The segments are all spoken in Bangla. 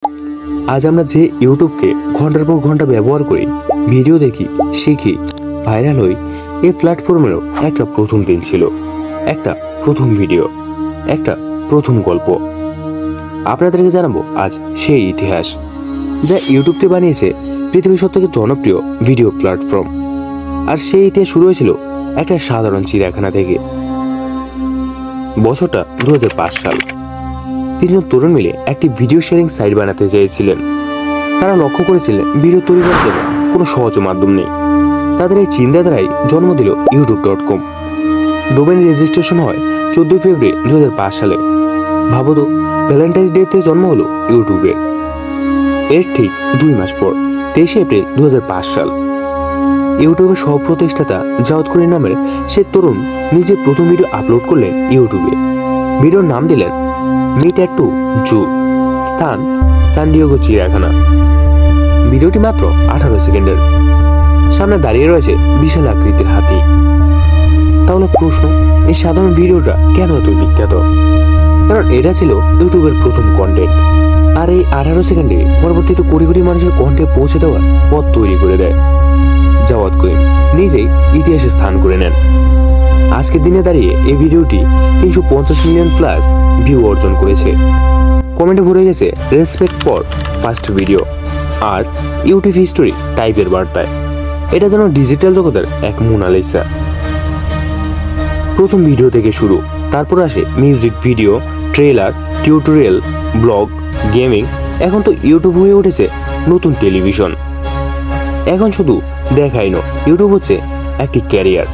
আজ আমরা যে ইউটিউবকে ঘন্টার পর ঘন্টা ব্যবহার করি, ভিডিও দেখি, শিখি, ভাইরাল হই, এই প্ল্যাটফর্মেরও একটা প্রথম দিন ছিল, একটা প্রথম ভিডিও, একটা প্রথম গল্প। আপনাদেরকে জানাবো আজ সেই ইতিহাস যা ইউটিউবকে বানিয়েছে পৃথিবীর সবথেকে জনপ্রিয় ভিডিও প্ল্যাটফর্ম। আর সেই ইতিহাস শুরু হয়েছিল একটা সাধারণ চিড়িয়াখানা থেকে। বছরটা 2005 সাল। তিনজন তরুণ মিলে একটি ভিডিও শেয়ারিং সাইট বানাতে চেয়েছিলেন। তারা লক্ষ্য করেছিলেন ভিডিও তৈরি করার জন্য কোনো সহজ মাধ্যম নেই। তাদের এই চিন্তাধারায় জন্ম দিল youtube.com। ডোমেইন রেজিস্ট্রেশন হয় 14 ফেব্রুয়ারি 2005 সালে। ভাবত, ভ্যালেন্টাইন্স ডেতে জন্ম হলো ইউটিউবের। এর ঠিক 2 মাস পর 23 এপ্রিল 2005 সাল ইউটিউবের সহ প্রতিষ্ঠাতা জাওয়াদ করিম নামের সে তরুণ নিজে প্রথম ভিডিও আপলোড করলেন ইউটিউবে। ভিডিওর নাম দিলেন মিট অ্যাট টু জু, স্থান সান ডিয়েগো চিড়িয়াখানা। ভিডিওটি মাত্র 18 সেকেন্ডের। সামনে দাঁড়িয়ে রয়েছে বিশাল আকৃতির হাতি। তাহলে প্রশ্ন, এই সাধারণ ভিডিওটা কেন এত বিখ্যাত? কারণ এটা ছিল ইউটিউবের প্রথম কন্টেন্ট। আর এই 18 সেকেন্ডে পরবর্তীতে কোটি কোটি মানুষের কণ্ঠে পৌঁছে দেওয়ার পথ তৈরি করে দেয়। জাওয়াদ করিম নিজেই ইতিহাসে স্থান করে নেন। আজকের দিনে দাঁড়িয়ে এই ভিডিওটি 350 মিলিয়ন প্লাস ভিউ অর্জন করেছে। কমেন্টে ভরে গেছে রেসপেক্ট ফর ফার্স্ট ভিডিও আর ইউটিউব হিস্টোরি টাইপের বার্তায়। এটা যেন ডিজিটাল জগতের এক মোনালিসা। প্রথম ভিডিও থেকে শুরু, তারপর আসে music video, trailer, tutorial, blog, gaming. এখন তো ইউটিউব হয়ে উঠেছে নতুন টেলিভিশন। এখন শুধু দেখাই নয়, ইউটিউব হচ্ছে একটি ক্যারিয়ার।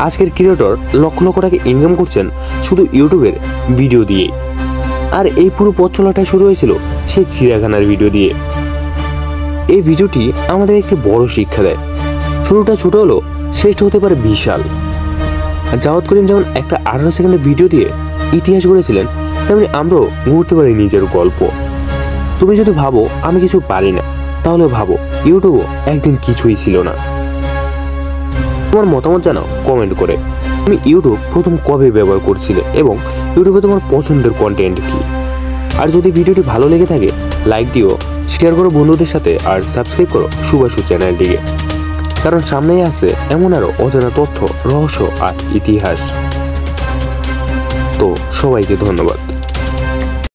আজকের ক্রিয়েটর লক্ষ লক্ষ টাকা ইনকাম করছেন শুধু ইউটিউবের ভিডিও দিয়েই। আর এই পুরো পথ চলাটা শুরু হয়েছিল সেই চিড়িয়াখানার ভিডিও দিয়ে। এই ভিডিওটি আমাদের একটি বড় শিক্ষা দেয়। শুরুটা ছোট হলো, শেষটা হতে পারে বিশাল। জাওয়াদ করিম যেমন একটা 18 সেকেন্ডের ভিডিও দিয়ে ইতিহাস গড়েছিলেন, তেমনি আমরাও গড়তে পারি নিজের গল্প। তুমি যদি ভাবো আমি কিছু পারি না, তাহলে ভাবো ইউটিউবও একদিন কিছুই ছিল না। তোমার মতামত জানাও কমেন্ট করে। তুমি ইউটিউব প্রথম কবে ব্যবহার করছিলে এবং ইউটিউবে তোমার পছন্দের কন্টেন্ট কি? আর যদি ভিডিওটি ভালো লেগে থাকে লাইক দিও, শেয়ার করো বন্ধুদের সাথে, আর সাবস্ক্রাইব করো সুভাষু চ্যানেলটিকে। কারণ সামনেই আছে এমন আরো অজানা তথ্য, রহস্য আর ইতিহাস। তো সবাইকে ধন্যবাদ।